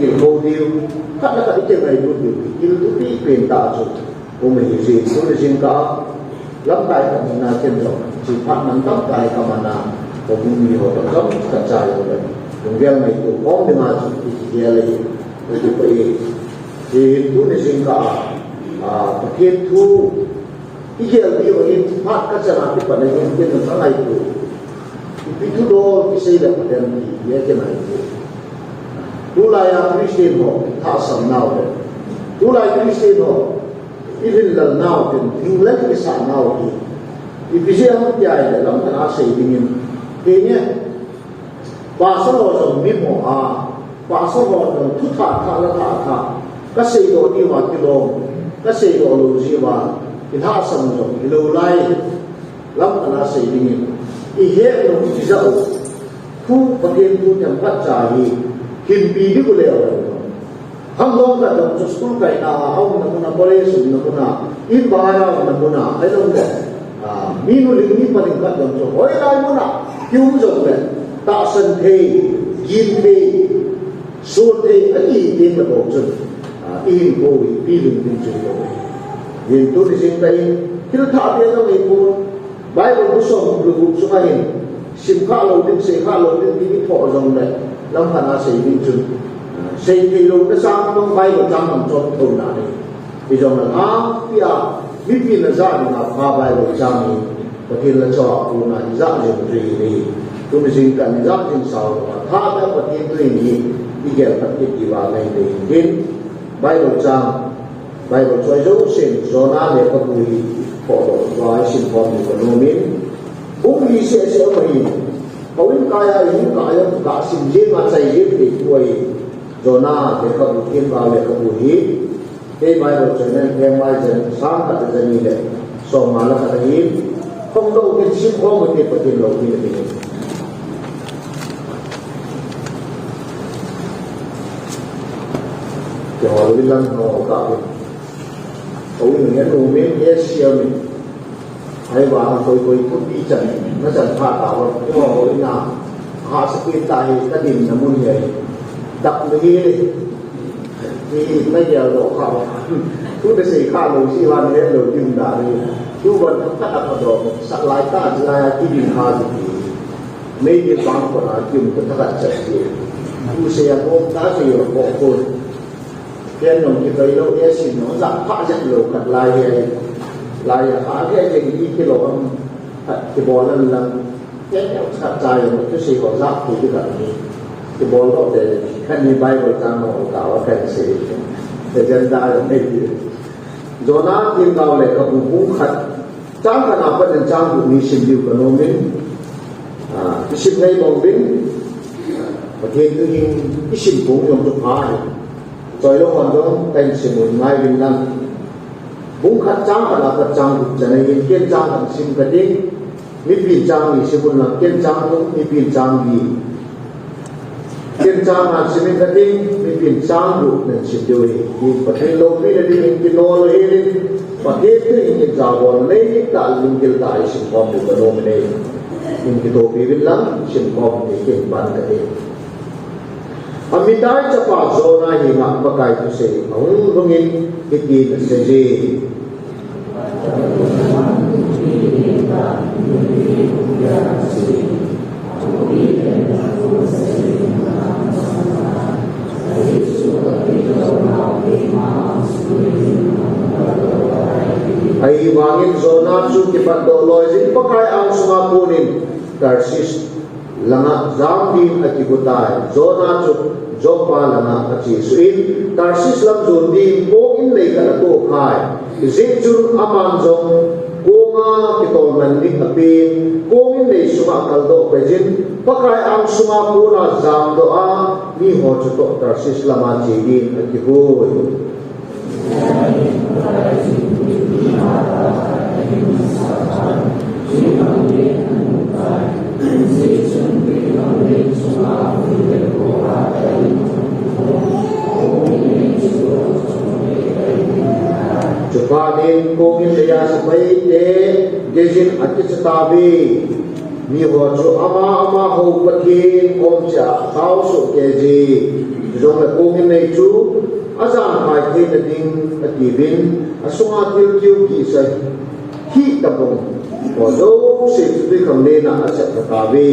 kiểu hồ tiêu phát là cái chuyện này luôn điều kiểu tu pi quyền tạo chủ của mình gì số là jingkah lắm cái mình là trên rồi chỉ phát nắm tóc cái cả mà nào của mình nhiều tập gốc tập dài rồi đấy dùng viên này của con thì mà chỉ là gì thì phải thì tu là jingkah Pathenin thu cái gì đi vào in phát các sản phẩm cái này cái nó này của cái thứ đó cái xây dựng cái cái này tu lại Christian họ thà sầm nào đấy tu lại Christian họ ít lần nào thì thình lẫn cái sản nào thì cái gì không dài để lắm cái nào xây dựng thì nhé ba số họ dùng miếng họ ba số họ dùng thuốc thà các xây đồ đi vào cái đồ các xây đồ lâu gì vào cái thà sầm dùng cái lâu lại lắm cái nào xây dựng thì hết nó chỉ dẫu thu Pathenin thu nhằm phát triển kim pi đi của leo hang long cả đồng cho school cái nào ông nằm nằm college nằm nằm in bài nào nằm nằm hay đâu đấy minu linh ni paling cả đồng cho hỏi lại muốn nào cứu dùng đấy tạo sân thế yin thế xuân thế cái gì tiền là bộ chân in coi pi linh linh chơi rồi nhưng tôi thì xem đây khi nó thả tiền trong này cô bài của nó xong được vụ số hai sim khá lâu đến xe khá lâu đến cái thọ dòng này lâm phần là xây dựng chừng xây thì lúc nó sang nó bay vào trong làm cho thôn nào đấy thì dòng là bây giờ là ra thì là pha bay vào trong thì Pathenin là cho cô này ra dùng thì tôi mới xin cần ra trên sau và tha cho Pathenin tôi thì đi kèm Pathenin thì vào này thì đến bay vào trong bay vào cho dấu xin cho nó để có người phổ độ và xin phong của nó miễn cũng đi sẽ phải hầu như cái cả xin giết mà xây giết thì quay rồi na để các bộ thiên vào để các bộ hí thế mai rồi cho nên thêm mai dần sáng cả dần như vậy sau mà là cái hí không đâu cái ship không một cái Pathenin lâu như vậy thì họ đi lần họ cả hầu như những đồ miếng cái siêu mình hay vào tôi cũng đi trận nó trận phá tạo cái họ đi nào họ sẽ quyên tài gia đình là muốn vậy đặc biệt thì bây giờ độ họ cứ để xây khá lâu xí hoàn hết rồi nhưng đã đi chú vẫn cắt đặt vào độ sẵn lại ta là cái gì hà gì mấy cái băng của nó dùng cái thật chặt gì chú xe ôm đã gì ở bộ cồn cái nồng cái cây lâu cái xin nó giảm phá giận lâu cắt lại lại phá cái gì đi cái lỗ cái bò là cái thật dài một cái gì họ giáp thì cái cả cái bò đó để khăn đi bay vào trong nó tạo cái gì để dân ta là mấy gì rồi nó tìm vào lại các vùng khát trang cái nào vẫn trang của Nisim điều của nó mình cái sim này mong đến và thêm cái cái sim cũng dùng cho phá rồi nó còn đó tên sim một ngày bên năng vùng khát trang cái nào khát trang của này kiên trang bằng sim cái đi mi pin trang ni sim là kiên trang cũng mi pin trang gì kiên trang là sim cái đi mi pin trang của nên sim điều gì và cái lâu pin là đi cái nô là đi và cái cái giáo còn lấy cái đại linh cái đại sim phong của nó mình đây nhưng cái đồ pin lắm sim phong thì cái bản cái đấy Amitai chapa zona hi ngak pakai tu se ông rungin kiki na seji ai wangin zona chu ki pando loizin pakai ang sumapunin tarsis langa zamdin akibutai zona chu jopa langa achi suin tarsis lam zondin ko in nei kana to khai zechun amang jong konga kitol nan ning apin ko in nei suma kaldo pejin pakai ang suma puna zam do a ni ho chu to tarsis lama chi din akiboi Pathenin kongin leya sabai te gejin akitsatabi ni ho chu ama ho Pathenin omcha khau so keji zong la kong nei chu azan hai the na ding ativin asunga til kiu ki sai hi tabong ko do se tu kham ne na asa ta ve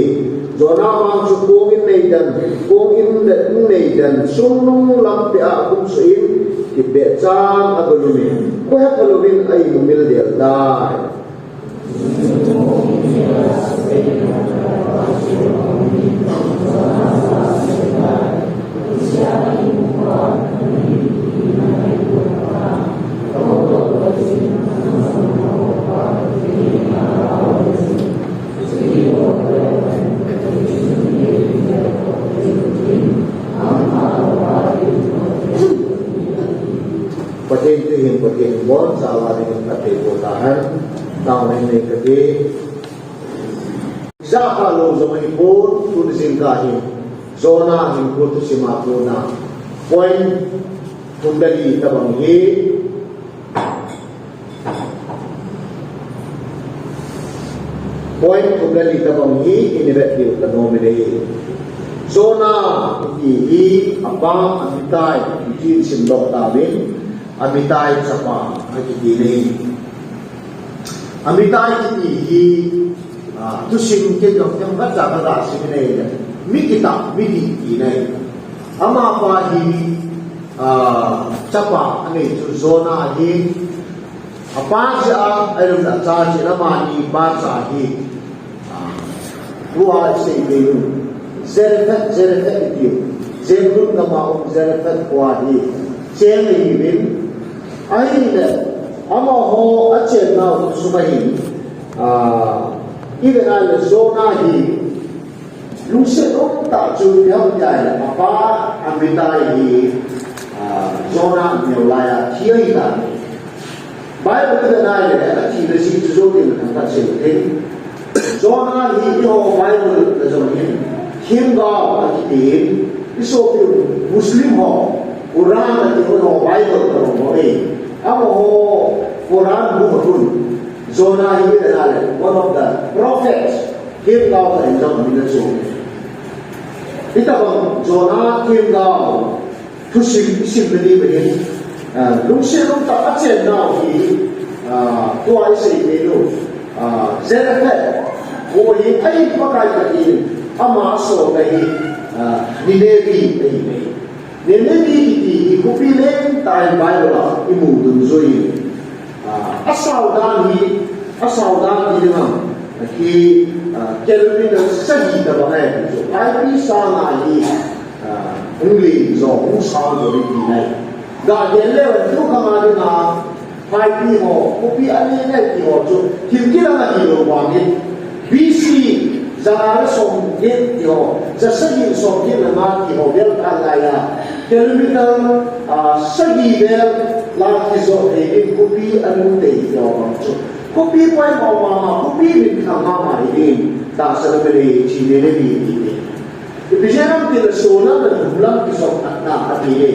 zona mang chu kong nei dan kong in da nei dan sung nung lam pe a kum sein ki be chang abalumi ko ha halumin ai mil del dai Pathenin tu hin pathenin bon sawa dengan Phatthei botahan tahun ini kaki Zahalo zaman pun tu jingkah zona hin pun tu simapuna point kundali tabang hi point kundali tabang hi ini betul kanomene zona hi apa amitai jin simlok tabin amitai sapa aki ni amitai hi tu sim ke jong yang baca pada sim ni mi kita mi di ni ama pa hi sapa ani tu zona hi apa ja elum da cha chi nama ni ba cha hi ruwa se ni zerfat di zerut nama zerfat kwa hi chen ni bin ai ne ama ho ache na sumahi even al zona hi lungse ong ta chu yam jai apa amitai hi zona neolaya thiai ta bible da nai le achi le si chu zo ni kan ta che te zona hi ho bible da zo ni him ga achi ti iso muslim ho Quran ati ho bible da ho e amo ho Quran buhun zona hi da nai one of the prophets him ga ta in jong ni da so ita bang zona him ga tu sim ni be lung se lung ta achen na hi tu ai sei be lo zerafet ho yi ai pa kai ka ti ama so be ni levi be ni levi ti ku pi len tai bible imu dun zoi asau dan hi na ki kelvin sahi da ba hai so ai pi sa na hi ungli zo ung sa zo ri ti nai ga yen le wa tu ka ma ni na hai pi ho ku pi ani ne ti ho chu kim ki la na hi lo wa ni bc za ra som ge ti ho za sa hi som ge na ma ti ho bel ka la ya kilometer sahi bel la ki zo e ku pi anu te yo chu ku pi poi ma ma ku pi ni ka ma ma ni ta sa le chi ne ne ni ni Bicara kita solam dan bulan kisah na hati ni,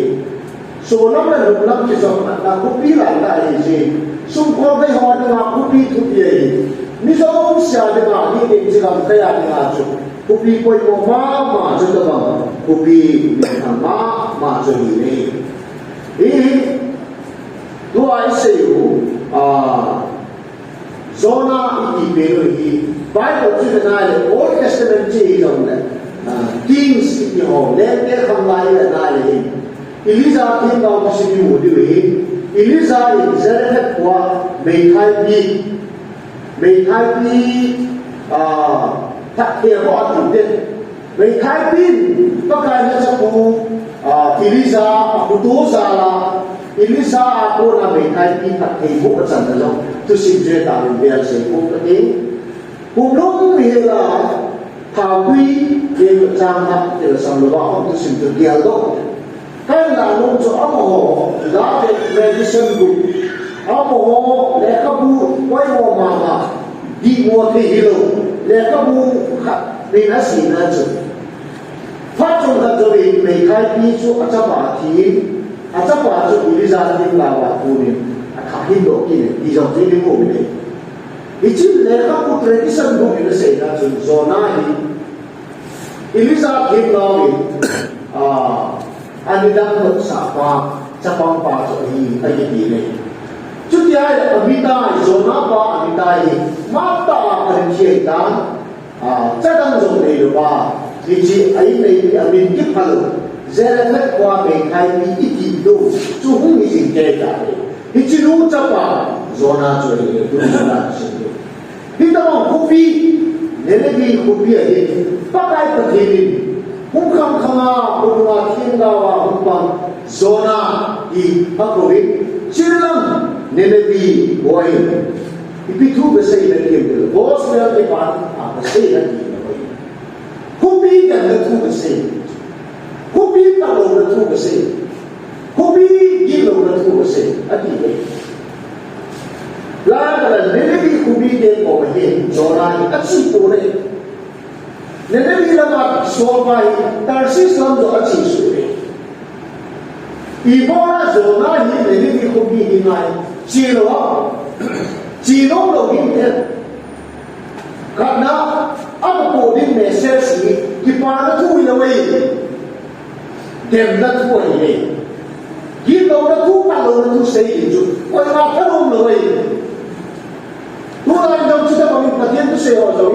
solam dan bulan kisah na kopi lada ini, sumber bayar dengan kopi tu dia ini. Misal siapa dengan ini jika kaya dengan tu, kopi koi mama jadi bang, kopi mama jadi ini. Ini dua isu zona ini beru ini, Bible tu dengan Old Testament cerita ni. Kings ki ho leke khamlai la nai Eliza ki ka musimi mudi we Eliza Zarephath kwa meikhai pi Phatthei ko atu de meikhai pi ka kai na chapu Eliza kutu sala Eliza ko na meikhai pi Phatthei ko ka chan da tu simje ta be se ko ka ni ku long mi la Thảo quy về trang mặt để sang lúa ông tu sinh thực hiện đó cái là luôn cho ông hồ giá về tradition group ông hồ để các bu quay hồ mà đi mua thì hiểu để các bu vì nó xỉ nó chứ phát trong thật cho mình khai pi cho ở trong bà thì ở trong bà cho đi ra đi vào bà tu này khá hin độ kia đi dòng trên cái ngủ này itu mereka pun tradition tu kita saya tu zona ini Eliza kita anh đang được xả qua chắc băng qua cho anh gì này chút kia là amita zona pa amita mata anh chơi ta chắc đang dùng này được ba vì chỉ ấy này amin kip halu zela qua bên hai bị ít đâu chú không bị gì kể cả thì chỉรู้chắc pa zona chơi được là thì tao kopi nên cái kopi ấy bắt cái Phatthei không khăm khăm không là thiên đạo không bằng zona đi bắt covid chỉ là nên cái boy thì thu về xây lên kiếm được boss là cái bạn xây lên kopi cần là thu về xây kopi tao là thu về xây kopi gì là thu về xây ở đây vậy là nên cái kopi cái bộ hình zona thì अच्छी bộ này nên cái là số bài tarsis làm cho अच्छी số này Ibora zona hi nên cái kopi như này chỉ lo hình thế karena apa coding message thì pa nó thu là vậy dem nó thu vậy gì đâu nó thu pa lo nó thu xây dựng quay mà phải không là vậy tôi đang trong chúng ta có một Phatthei tu xây họ rồi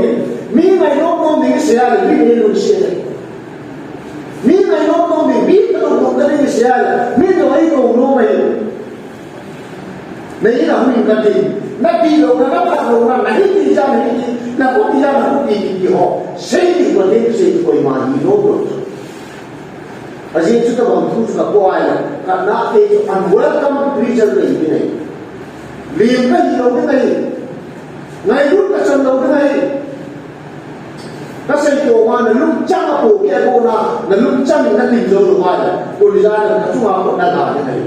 mi ngày nó không mình xây ra thì mi luôn xây này mi ngày nó không mình biết nó không có cái xây ra mi rồi ấy cùng nó mày là mình cần gì nó đi đâu nó bắt đầu nó hít đi ra này là hút đi ra là hút đi thì họ xây dựng vấn đề xây dựng mà gì nó được ở đây chúng ta bằng thu chúng ta qua là cả na cái unwelcome creature này liền cái gì đâu cái này ngày lúc cả chân đâu cái này các xây tổ mà là lúc trăng là cổ kia cô là lúc trăng thì nó tìm rồi được ngoài cô đi ra là chúng ta còn đang làm thế này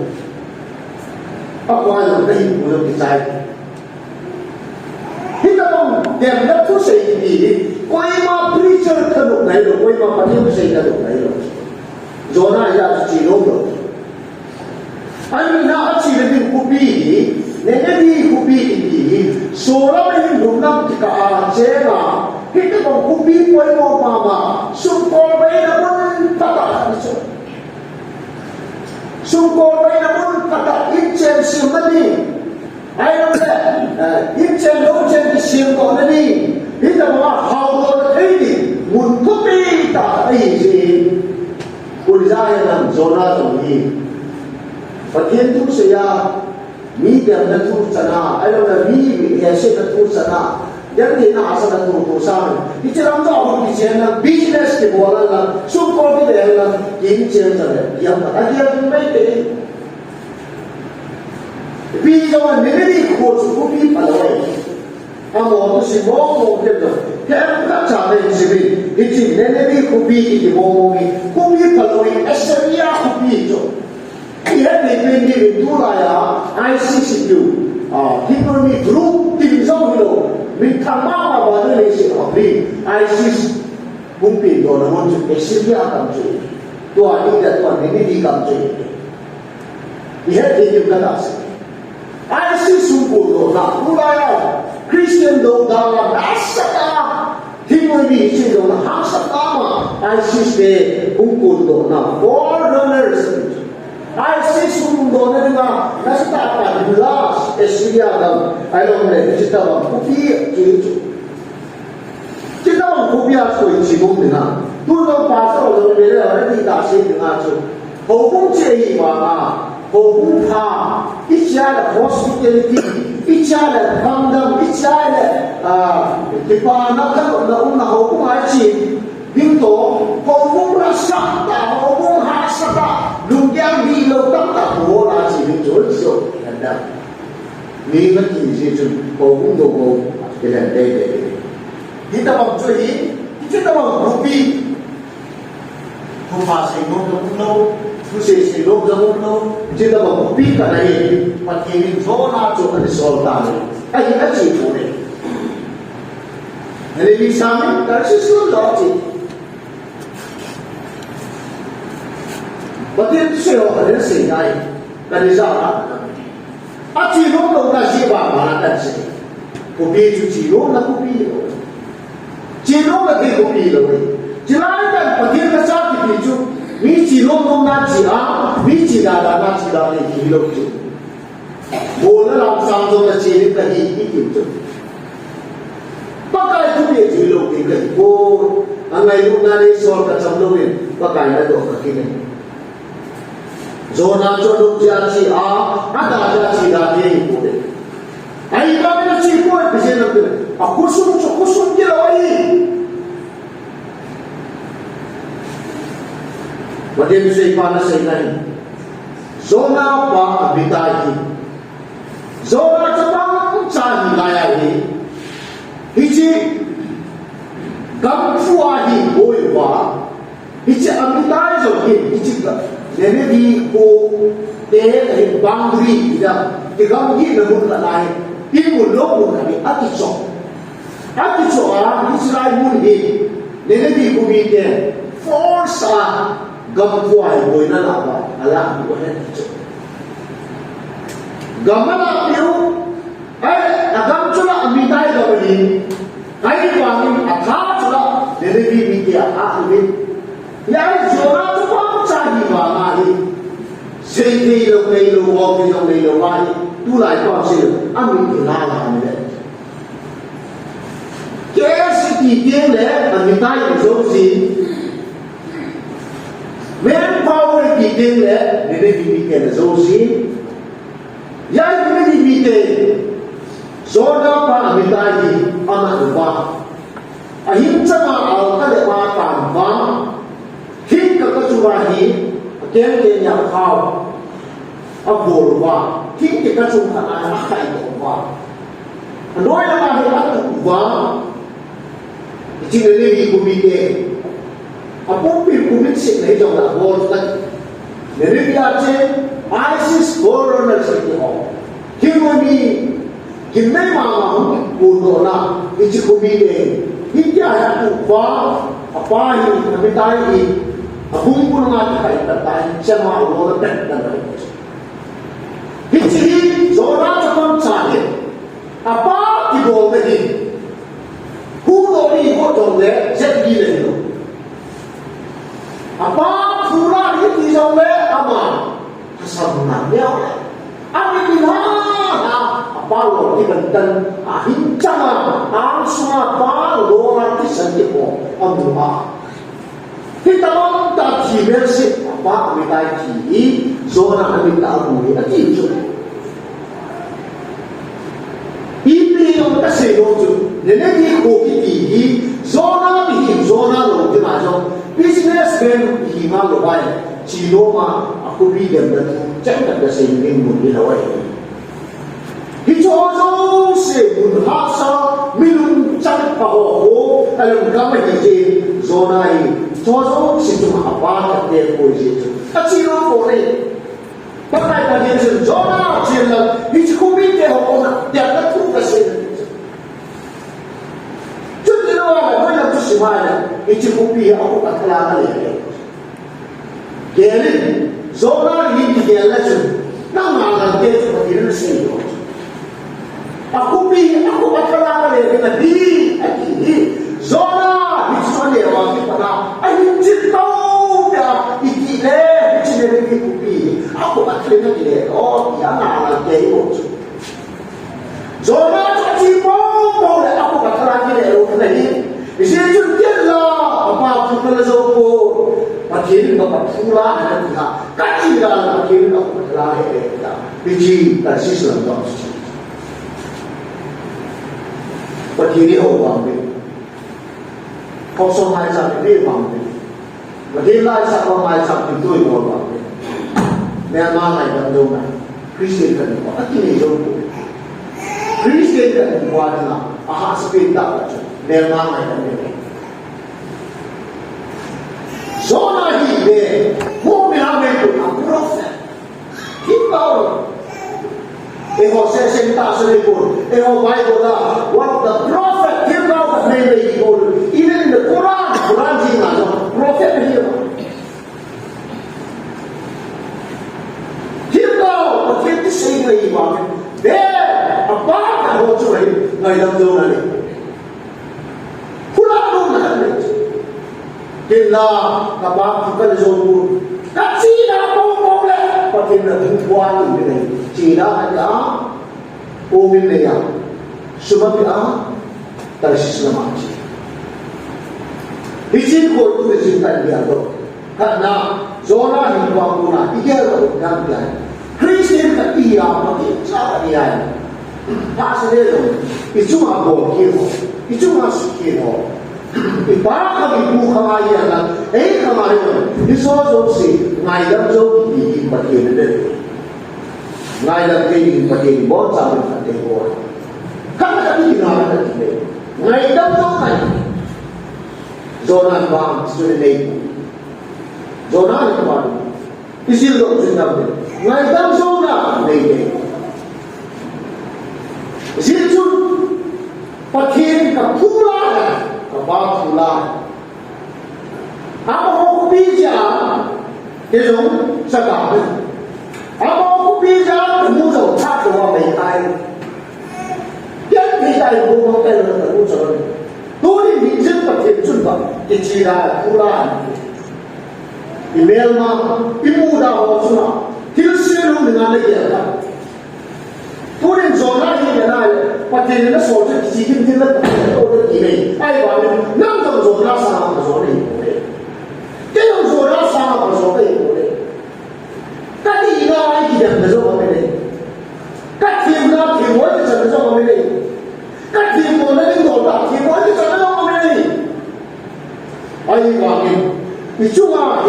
bắt qua rồi cái hình của cái sai hít không đem đất thuốc xây gì quay mà preacher thân đục này rồi quay mà Phatthei xây thân đục này rồi rồi này ra chỉ đúng rồi anh đã chỉ là những copy nên cái gì copy thì số đó là những đúng lắm thì cả chế là hít không copy quay mà xung quanh đây là muốn phát đạt xung quanh đây là muốn phát đạt ít trên siêu mất đi ai nói thế ít trên đâu trên cái siêu còn nó đi ít là hào rồi thấy đi muốn copy ta ấy gì cô ra là zona tổng gì Phatthei tu xây ra mi đem nó thu sana ai nói là mi hệ sẽ nó thu sana yang ni na asa na tu sang thì chỉ làm cho họ cái chuyện là business cái bộ là xung quanh cái này là kiếm tiền cho đấy yang mà anh em mấy cái vì do nên đi khổ số đi phải rồi tôi xin mong cái đó cái các cha này gì thì chỉ nên đi khổ đi thì mong khổ đi phải rồi Australia khổ đi cho thì hết thì bên đi tu lại ICCU Himani group tìm dòng rồi mình tham gia vào vấn đề sự hợp lý ISIS cũng bị đồ nó muốn chụp cái Syria cầm chụp tôi đi là tôi nên đi cầm chụp thì hết thì chúng ta đã ISIS xung quanh đồ là cũng là Christian đồ là đã sắp ra thì mới bị chuyện đồ là hàng sắp ra mà ISIS về cũng quần đồ là foreigners ISIS xung đồ này là nó sẽ tạo ra là Syria đó ai làm này chúng ta bằng copy chúng ta bằng copy rồi chỉ muốn thế nào tôi đâu phải rồi bây giờ nó đi đạp xe thế nào chứ hậu cung chế mà hậu cung tha ít ra là hospitality ít ra là băng đâm ít ra là cái bà nó các bạn ông là hậu cung ai chỉ nhưng tổ hậu cung là sắc ta hậu cung hạ sắc ta luôn giang đi lâu tất cả của là chỉ mình chối rồi là ni nó chỉ gì chứ cô cũng đồ cô cái này đây để chúng ta bằng chơi gì chúng ta bằng copy không phải sử dụng trong lâu không sử dụng trong lâu chúng ta bằng copy cả này mà khi mình số na chỗ này số ta này anh ấy chỉ phụ này nên vì sao mình đã sử dụng đó chỉ và tiếp theo ở đến sự này là lý do đó chỉ lúc đâu là gì mà nó đặt gì copy chỉ lúc là copy rồi chỉ lúc là cái copy rồi chỉ là cái Phatthei nó sao thì chú mi chỉ nôm na chỉ mi chỉ na chỉ là này chỉ lâu chứ bố nó làm sao rồi là chỉ đến cái gì kiểu chứ bác cái thứ gì chỉ lâu cái bố anh này lúc nào đi so cả trong lâu bên bác cái nó được cái này rồi nào cho lúc ra chỉ đã ra chỉ là gì bố đấy ai cái nó chỉ bố cái gì nó cái kusum kilo ai Wadin say para sa inay. Zona pa abitahi. Zona sa pang sahi layahi. Hiche kamfuahi boywa. Hiche abitahi so hiche nene di ko te boundary ida tigamgi na mun kalai. Imun lo mun kami aticho. Aticho Israel mun hi nene di ko bite force gampuai boy na laba ala uhen hiche gamana piu ai agam chula amitai gabani ai wangin atha chula devi miti ahli ya jora to pam chahi ma hi sei lo wo lo mai tu lai pa se ami la la ne kes ki tieng le amitai zo si manpower ki ding le nene bi ke na zo si ya nene bi ke zoda pa amita ji ama ba ahim chama al ka le ma tam ba hit ka chu ba hi ken ke nya khao a bor ba hit ke ka chu ka na khai to ba noi la ma hi Athu ba ji nene bi ku bi ke abolpeh kumit sik nahi jong la bol tak nere dia che ISIS corona sik ho kimoni kimme ma ma hu puno na ichi kumi de hikya ya tu ba apa hi namitai hi abung pun ma kai tatai chama lo da tet da hichi zora chapam chahe apa ibol de hu do ni ho jong le jet gi le no apa pura ni di jauh le ama kesenangan dia ami bila apa lo di benten hincang semua apa lo nanti sendiri ko amua kita orang tak diversi apa ami taiki zona ami tahu ni ati tu ini yang kasih lo tu nene di hohi di zona lo tu macam businessman hima lo bai chilo ma aku bi dem da chak da se ning mun ni lawai hi cho se mun ha sa minum chak pa ho alam ka ma hi je zona hi cho se tu ma pa ta de ko ji a chilo ko le pa tai pa ni se zona chilo hi chi ko bi ke ho na ya da tu ka se itu kopi aku tak kelakar lagi. Jadi, zona ini dia lagi. Nama dia seperti ini sendiri. Aku tak kelakar lagi. Nanti, zona itu mana orang kita nak? Ayo ciptau ya, itu dari kopi. Aku tak kelakar lagi. Oh, dia nak lagi itu. Zona ciptau boleh aku tak kelakar lagi. Jadi dia lah apa pun kalau so Phatthei apa pula ada kita kaji lah Phatthei apa lah kita biji dari Islam tu Phatthei ni orang ni kosong hai sab ni orang ni Phatthei lai sab orang hai sab itu orang ni Myanmar lai kan dong kan Kristian kan apa ni dong Kristian kan buat lah ahas pintar aja Myanmar lai kan ni zona hibe mobilamente a prophet people se senta se por Bible da what the prophet came out of maybe even in the Quran jinga prophet here what can you say to him there apart from what you ngai dam zona ni pula no na kila kapag kita lezobu kacina pong le patin na buwan ini Cina ada umin leya sebab dia tersis lama izin ko tu izinkan dia tu karena zona hidup puna ia orang dia Kristen ketia pakai cara dia pasal itu cuma boleh itu masuk kiro ibarat ibu kemarin lah kemarin disoal si ngaidam jauh di pakai ni ngaidam di pakai bot sampai pakai bot kan tapi kita ada ni ngaidam jauh kan zona bang sudah naik zona ni kemarin isil tu sudah naik ngaidam zona naik isil tu pakai kapula kapal pula apa aku bija itu sekarang apa aku bija musuh tak tahu apa yang kita ibu makan dalam musuh tu ni hijau pakai cuma kecira pula email mah ibu dah orang hilsiru dengan dia tu ni zona ni dia Phatthei na soal sedikit kita orang ini, ayam nam tam zona sama zona ini, kita zona sama zona ini. Tadi ina ayam kita zona ini, katim na timur kita zona ini, katim mana ni zona timur kita zona ini. Ayam itu mah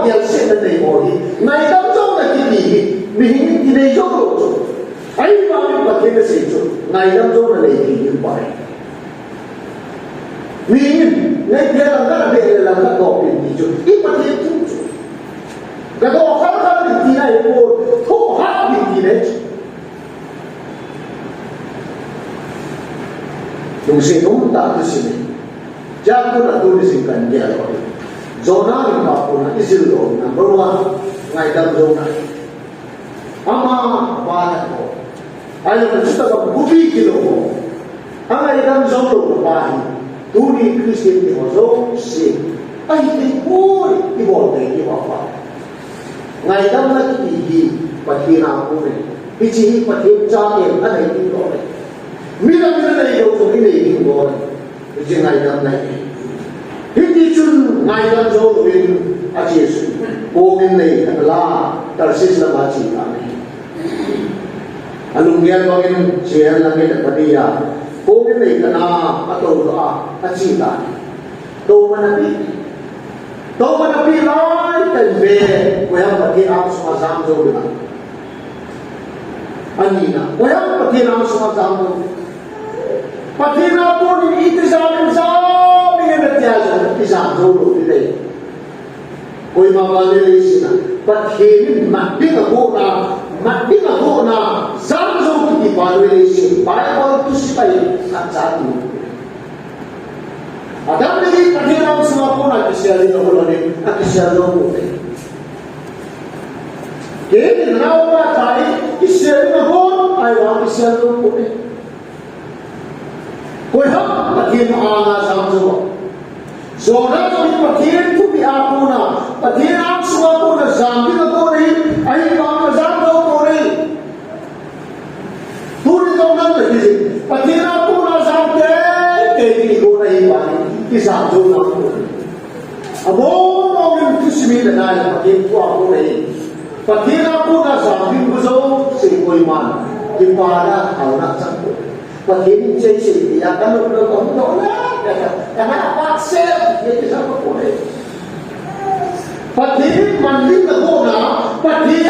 yang sena ni hohi, naik tam zona ini, mungkin tidak jauh. Ayam Phatthei na Secy, ngaidam zona lagi yang baik. Mungkin dia langgar kopi itu, ini Phatthei itu. Kalau orang tidak itu, tu hak tidak. Tungsi tak di sini. Jangan nak tuliskan dia lagi. Zona ni apa nak isil tu, number one ngaidam zona. Ama banyak. Ayam kita berbubi kilo, anggai dalam zona bahi, duri Kristen di zona si, ayam pun eibohpeh apa, ngai dalam lagi tinggi, Phatthei nak pun, Hiche Phatthei cakap ada ini boleh, mila dari itu ini boleh, Hiche ngai dalam lagi, Hiche cun ngai dalam zona ini aje su, boleh ni adalah tersis lama cina ni. Alungyan bangin cheh langit padiya ko ni kana atau doa acita to manapi lai tanbe ko yang Phatthei am semua zam jo na anina ko yang Phatthei am semua zam jo Phatthei na pun itu zam ni tiada zam jo lo ide ko mawale lisina Phatthei ni mati ko na Samsung di evaluation, Bible tu supaya satu. Ada lagi perkara semua pun ada siapa yang ada siapa yang Jadi kenapa tadi siapa pun ayam siapa pun. Kau hak Phatthei mengalah Samsung. Zona tu Phatthei tu biarpun Phatthei am semua pun zambi aku ni, ayam zambi aku ni. Phatthei na pun sampai ke ko na ipan kisah zona ko. Abo mo yung tusmi na Phatthei ko ako na Phatthei na pun sampai buzo si ko iman ipada anak sangko. Phatthei ni Secy dia kan lo na apa sel dia kisah ko na. Phatthei mandin na ko na Phatthei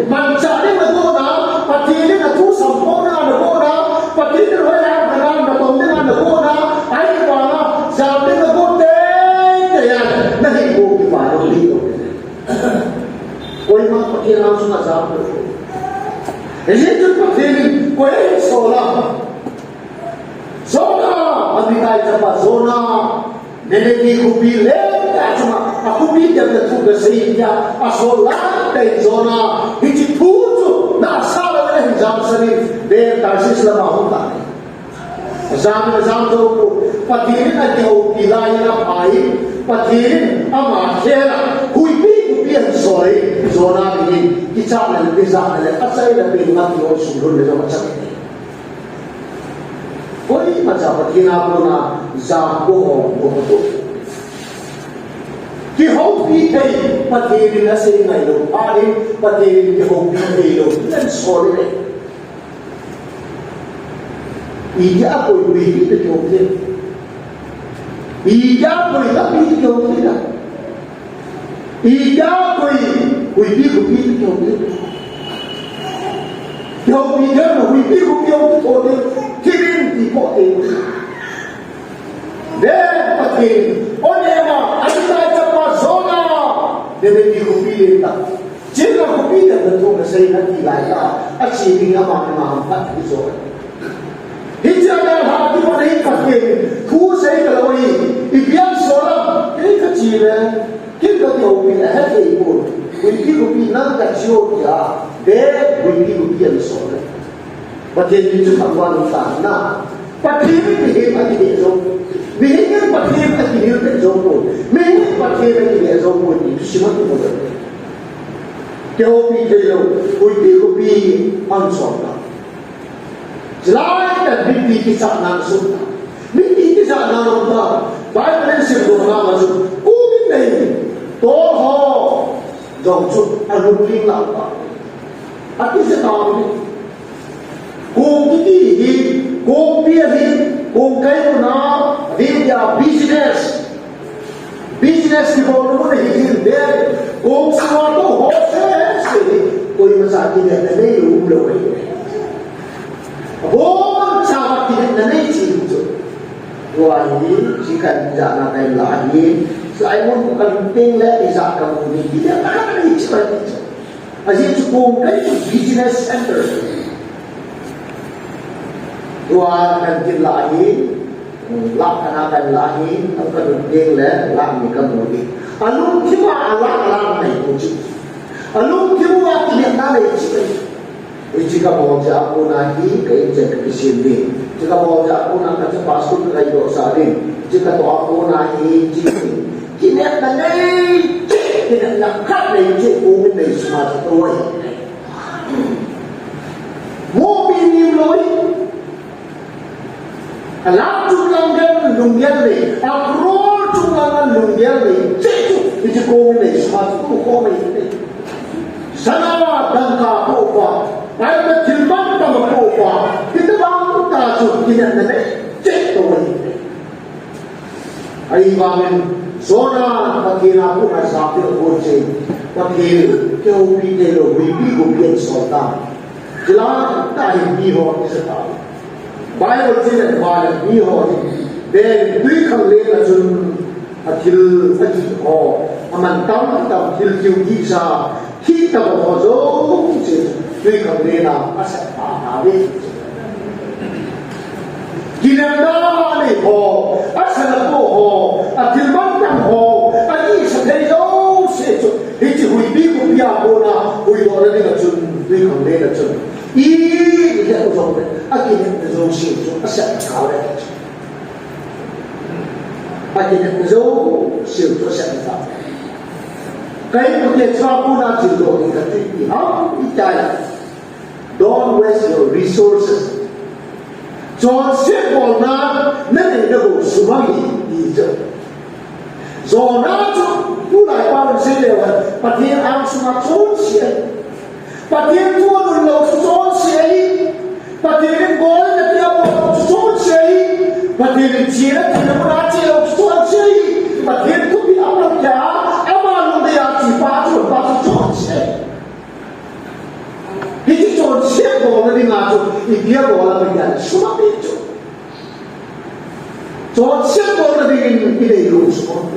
mancari na ko na Phatthei na tu sampurna na ko na Phatthei ni hoya dengan betul dengan negara, ayat mana zaman negara yang nahi ko kipada liyo. Koi mak Phatthei langsung azab tu. Ini tu Phatthei ni koi sola, Amerika itu zona, neneknya kupile, cuma aku pikir dia tu kesedia, asolan dari zona, itu tujuh, nasa lagi jam seni. Dia tersis lama hunta. Zaman tu Phatthei na dia pilai na baik Pathenin ama khela hui pi pian soi zona bi kicha na le za na le asai na pe ma ti o su ro le zo ma cha koi ma cha pathina ko na za ko ho ko ki ho pi thei Pathenin na se ngai lo ari Pathenin ki ho pi thei lo nan soi le ija ko pi ti ko ke ija koi la pi ki ho ki la ija koi hui pi ko pi ki ho ki ho pi ke no hui pi ko ki ho ko de ki rin ti ko te de Pathenin one ma ai ta cha pa zona de be ki ko pi le ta jin ko pi de to na sai na ti lai ta a chi bi ma pa ki zo Hiche na ha ti ko nei Pathenin thu sei ka lo i bian so la ei ka chi le ki ka ti o pi ha te ko wi ki ko pi na ka chi o ya de wi ki ko pi an so le Pathenin chu ka wa ta na Pathenin bi he ma ti de zo bi he ke Pathenin ka ti de te zo ko me Pathenin ki de zo ko ni shi ma ko de ke o pi te lo wi ki ko pi an so la Selain dan mimpi kisah langsung, mimpi kisah langsung baik dari sebelum langsung, kumin ni, toh jauh alungthim lapa, aku setahu ni, kong kiti, kong piahi, kong kaikhomna, dia business di bawah mana hidup dia, kong suatu hoses, koi masalah ni ada ni lu Bom sahabat tidak nanti cinta. Wahai jika tidak nak kain lain, saya pun bukan pengen bisa kamu ni tidak ada ni cerita. Asyik cukup kain business center. Tuan kan kita lain, lakukan kain lain, akan pengen lah ni kamu ni. Elungthim alam ni kunci. Elungthim tidak nanti cerita. Jika mau aku nahi kai cek kiseidh, jika mau aku nak cek passport kai jouse, jika tu aku nahi jingkah, kini ada ni, kini nak kat ni cek uhen ni semua tertuai. Mau pilih loi, alam cunglangan lunggian ni, akrol cunglangan lunggian ni, cek itu uhen ni semua tertuai ni. Sana dangka apa? Ay tilman ta ko pa kita bang ta su kinan na cek to ni ay bamen zona pakina ko na sa ko che pakil ke ubi de lo ubi ko bien sota kila ta hi ho ni sa Bible che na ba ni ho ni de tui khang le na sun atil ho aman tam til ki sa khi ta ho zo che Tui khang le na asat pa ni kinanda ni ho asat ko ho atil man tam ho ani sa thei zo se chu hi chi hui bi ko pia ko na hui do na ni na chun tui khang le na chun i ni ya ko zo ne akin ni zo se chu asat ka le akin ni zo se chu asat ka kai ko ke cha ko na chi do ni ka ti ha i ta Don't waste your resources. John said, "For now, many people sumagi ija." So now, you like Paul said, "But here I'm sumag John said, but here John will John say, but here going that they are John say, but here Jira, the Marathi of John say, but here to be up there, among the Archipelago of John say." Ini John siap bawa ni ngaju, dia bawa lagi ada semua itu. John siap bawa lagi ini lu semua.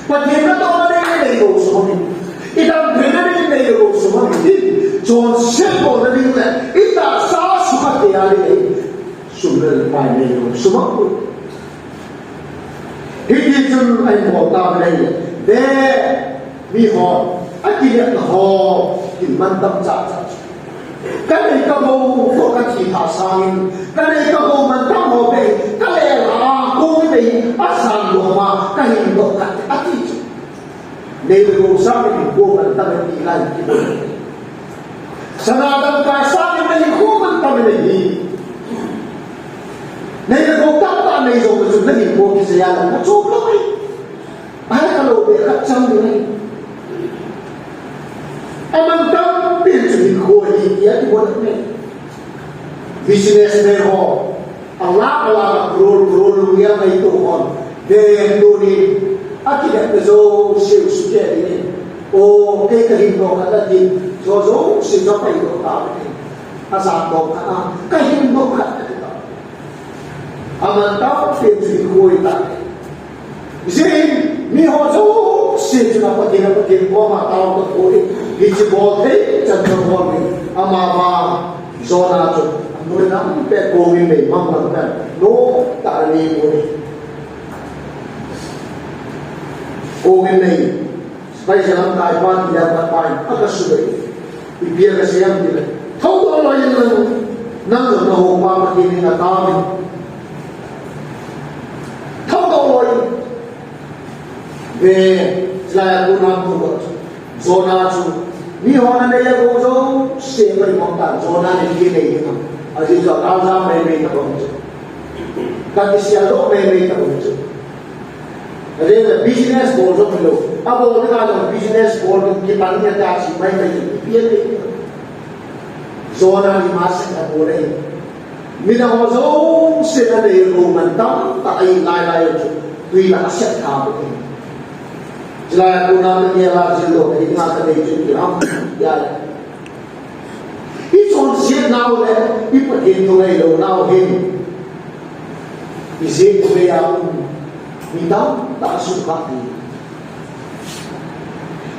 Bagaimana orang ini lu semua ini? Ita benar ini lu semua ini. John siap bawa lagi ini. Ita sah semua dia ini. Sumber pakai lu semua pun. Ini cuma yang bawa lagi. Deh, mihon, akhirnya ho, mantap cacat. Kali kamu fokus di pasangin, kali kamu mentang mobil, kali lah, kau này sang đồ mà cái hình độ cả ắt đi chứ nên đồ sang mình cô mình ta mình đi lại cái bộ sang adam cái sang mình cô mình ta mình đi nên đồ các ta này rồi chúng ta nhìn cô cái gì là nó chốt lắm ấy ai cả lộ để cắt trong như này anh tâm tiền chuyện khôi gì kia thì có được này business này họ Allah rule yang itu on de doni akibat kezo siu suke ini oh kaikhomna kata di zo siu apa itu tahu ini asal dong kaikhomna kata itu aman tahu sih koi tak jadi ni hozo siu cuma pakai koma tahu koi Hiche Phatthei jangan koi amama zona tu Mula nam pe komi me mamang kan no tari muni komi me supaya jangan kaipan dia berpain agak sudah biar kesian dia tahu tu orang yang nang no homa begini ngatami tahu tu orang be selain guna tu zona tu ni orang ni yang gozo seberi montan zona ni kini ni Aziz Allah meme tak begitu, kaki siapa meme tak begitu. Jadi business boleh belum? Apa orang kalau business boleh kita ni ada aksi main main biar ni. Zona ni masih tak boleh. Mina orang sedang ada rumah tak lai itu, tuh nak siap apa ni? Selain guna ni lah jelo, ini nak ada itu ya. It's siap now le, people came to me now him. Is it the way out? Minta tak suka ni.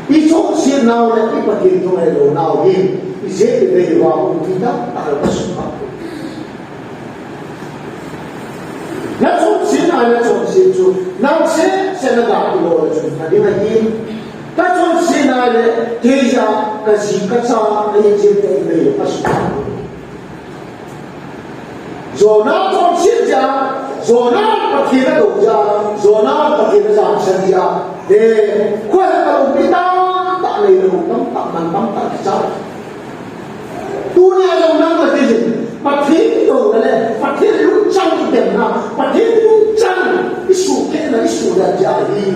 It's siap now le, people came to me now him. Is it the way out? Minta tak suka. Let's all see now. Let's all see too. Now say Senegal to Lord. Tadi lagi. Let's all see now le, Keja kasih kasa ni jadi ni pasukan. Zona konsepnya, zona pakai doja, zona pakai jam senja. Kau kalau kita tak leh tak mantam tak kacau. Dunia yang nak lagi, pakai itu le, pakai luncang kita nak, pakai luncang isu kena isu dah jadi.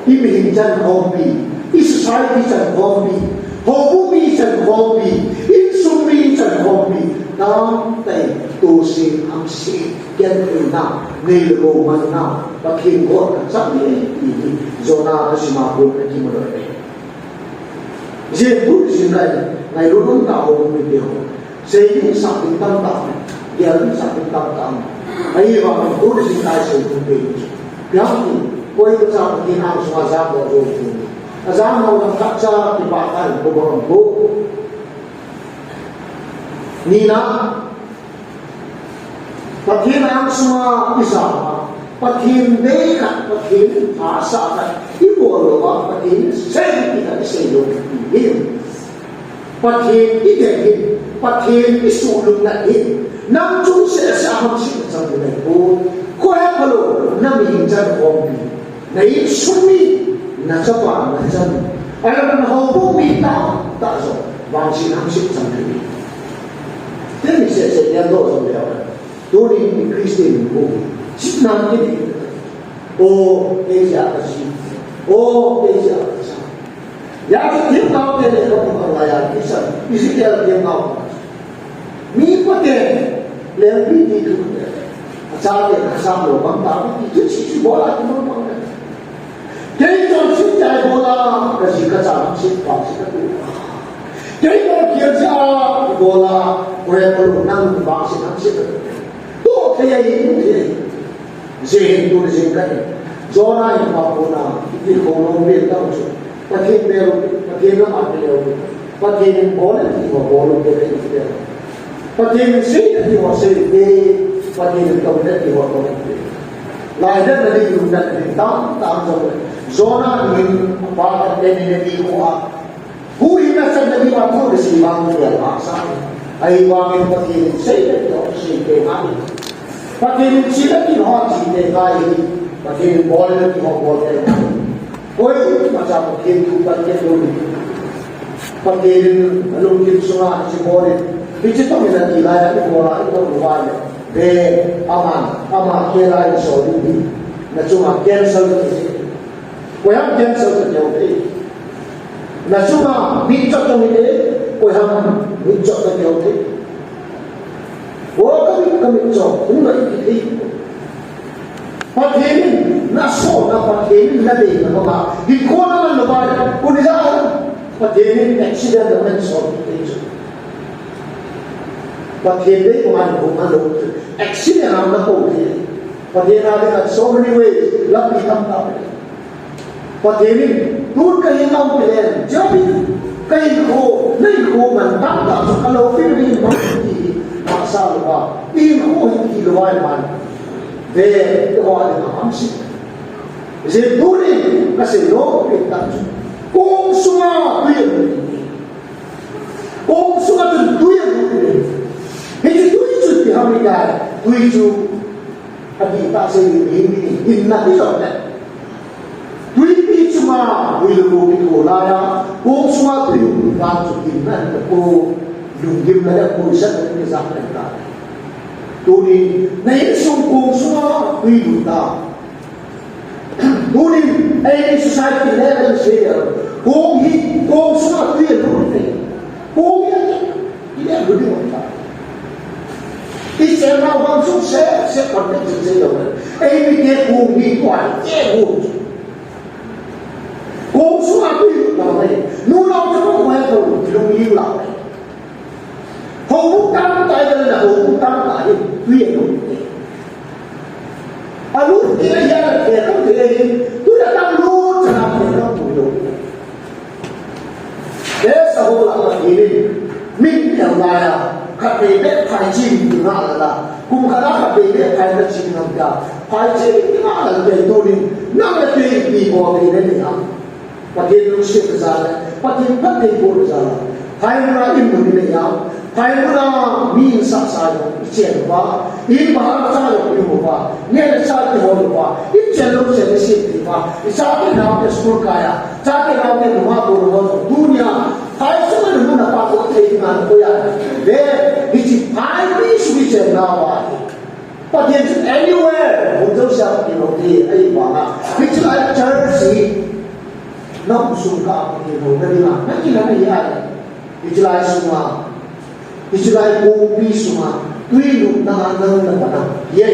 Ini jangan hobi, isu saya jangan hobi. Hobi jangan hobi, insumi jangan hobi. Nanti dosi amsi kian kena nilai mana pakai gor sampai ini zona kesimapun lagi mereka. Jadi tu sebenarnya, ngai dulu tahu mereka. Saya sampai tentang, dia sampai tentang. Ayah orang tu sebenarnya saya pun Yang kau itu sampai kita semua zaman dulu. Azam orang kaca dibakar beberapa Nina Phatthei semua bisa Phatthei mereka Phatthei asalkan ibu orang Phatthei saya tidak disebut ini Phatthei ini Phatthei isu lagi nampak saya masih macam itu kau kalau nama insan hobi naik sumi nak cepat macam alam hobi tak so bangsa nampak macam ini. Ini saya yang doa sampai Doni Kristen hobi cipta ini oh Asia kasih oh Asia kasih yang dia tahu dia kalau orang kisah isi dia tahu ni pakai lebih itu asal dia asal lubang tapi itu sisi bola itu lubang jadi kalau cinta bola kasih kacang cinta itu jadi kalau kerja bola boleh perlu nang bangsa itu tu kayak ini Zin tu jingkah zona yang papuna itu kolombian tahu tu pakai beru pakai nama beru pakai bola itu bola beru pakai mesin itu mesin pakai toilet itu toilet lainnya dari undan tam zona ini apa yang ini kuat hohi macam dari waktu di sini bang dia paksa ai bang pakai mesin itu mesin kemana Pathenin sila kinhot sila kaya Pathenin boleh na kinhot boleh Hoy macam Pathenin Pathenin dulu Pathenin elungthim sungai si boleh Hiche tu mina ilaya ni bola itu luar be ama kira ini sorry na cuma cancel tu Koyam cancel tu jauh na cuma bincang tu ni koyam bincang tu jauh kami cok unai kita Pathenin naso na Pathenin nabi na mga di ko naman lubar kunilaan Pathenin accident naman so Pathenin kumano accident naman na po Pathenin natin so many ways lapi tamtap Pathenin doon kayo ang pilen jabi kayo man tamtap sa kalopin rin Masalah apa? Ini hohi luar mana? Deh, luar dengan hamsi. Jadi dulu kasih loh kita. Kong semua tujuan. Kong semua tujuan dulu. Jadi tujuan di Amerika, tujuan kita sendiri ini nanti soalnya. Tujuan semua tujuan itu laya. Kong semua tujuan bantu kita untuk elungthim na po isa na pinagsasabi tayo. Tunin, naisong kong suma piluta. Tunin, ay society level siya. Kung suma piluta. Kung hindi ang gulo mo tayo. Isa na bang success, sa context siya. Ay bigay kung hindi ay ego. Kung suma piluta. Nung ako sa mga kwento, ilong lang. Hầu tăng tại đây là hầu tăng tại quyền đúng lúc thì bây giờ là kẻ không thể tôi đã tăng luôn cho làm kẻ không đủ đúng thế xã hội là gì đi mình hiểu là khắp bề biết phải chìm từ nào là cùng khả năng khắp bề biết phải là chìm làm cả phải chìm cái nào là về tôi đi năng là tùy bị bỏ về đây này không và thiên lúc xếp ra là và thiên bất thể bộ ra là phải là im được này không Hai mula min sak sayo chen ba in ba sayo yu ba ne sa ti ho ba in chen lo se se ti ba sa ti na ke school kaya sa ti na ke ma ko ro dunia hai su na na pa ko te na ko ya de hi hai bi su bi chen na ba but yet anywhere wo do sa ti lo ti ai ba na hi chi lai church no su ka ni ho na na ki na ni ya hi chi lai su ma Israel kopi semua, tujuh nama nama, ya.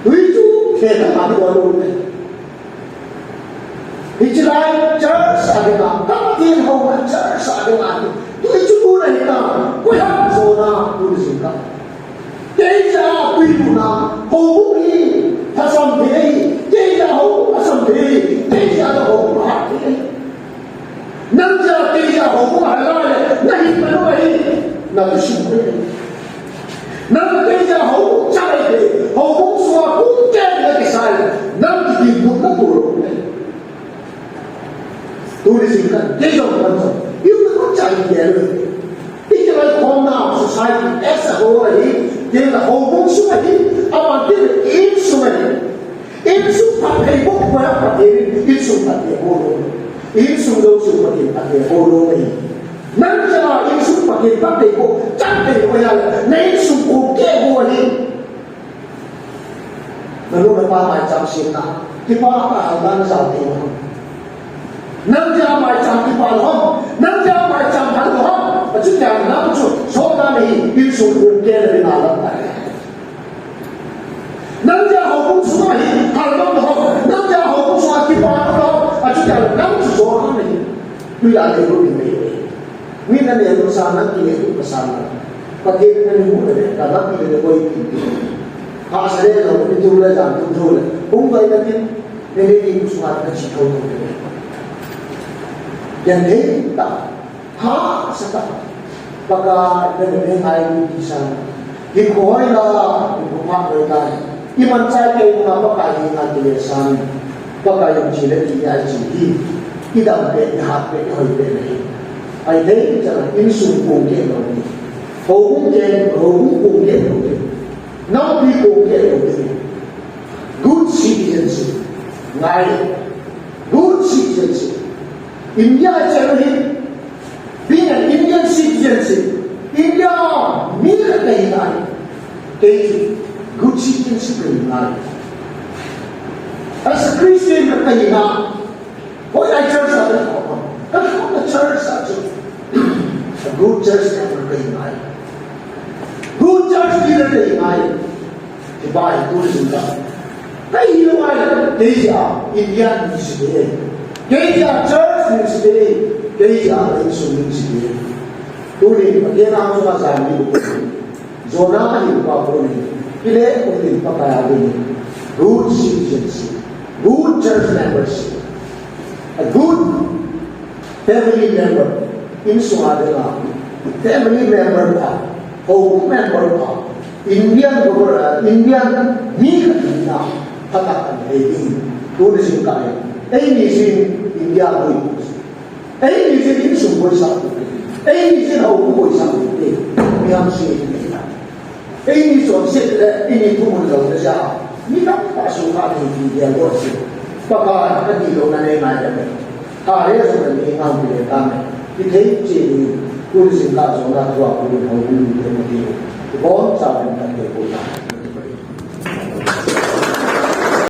Tujuh kita ada walau ni. Israel church ada nama, kapten hohi church ada nama. Tujuh pun ada, kuat zona tujuh kan. Tiada tujuh nama, hohi Phatthei, tiada hohi Phatthei, tiada hohi Phatthei. Namja tiada hohi halal. नहीं बनवाई ना तो शुक्र ना तो तेजा हो चाहे हो सुआ कुंटे लगे साल ना तो दी बुना बोलो तो इसी का तेजा बनता ये तो चाहिए ले इतना कॉमना सोसाइटी ऐसा हो रही ये ना हो सुआ ही अब आते एक सुआ Phatthei को क्या Phatthei एक सुआ Phatthei बोलो एक सुआ Phatthei बोलो नहीं Nanti lah isu pakai Phatthei ko cantik koyal, naik suku kebo ni. Lalu apa macam sina, kita apa hal saat ini? Nanti macam kita lom, nanti macam hal lom, macam yang nampak soda ni isu suku kebo ni malam. Nanti hukum semua ni hal lom, nanti hukum semua kita lom, macam yang nampak soda ni bila ada ni. Mina ni ang sana kini kasama. Pagkita na ni muna ni, kada pili na ko'y kiti. Kaasali na, itula dyan, tutula. Kung ba'y natin, nililin ko sumat na sikaw ng kini. Yan din, ta. Ha, sa ta. Pagka nagawin tayo hindi sana. Hikuhay na, hikumakay tayo. Imansay kayo mga pagkain natin sana. Pagka yung sila, iya sila. Idampe, ihatpe, ihoype na yun. Ai thấy rằng in sùng cùng kia rồi, hầu cũng kia rồi, Now people get it. Good citizenship. Good citizenship. India is everything. Being an Indian citizenship, India means good citizenship in life. As a Christian, what I church the church a good church never in life. Good church leader in life. To buy tourism. They are Indian municipality. They are church municipality. They are nation municipality. Tourism again also as I am Zona in Paponi. Ile only Papayabini. Good citizenship. Good church membership. A good family member. In Sumadana. Family member. Home member. Indian government, Indian Nisim Phatthei, tourism kaya. Nisim India boys. Nisim in Sumboi Samputi. Nisim hohi Samputi. Miam si India. Nisim sit ini tumun daw na siya. Nita pasukan ni India boys. Baka nakadilo na nai dami. Kaya sa nai ang pinagkami. Itay si tourism kaya sa mga tuwa ko ng hohi. Bon sa akin ang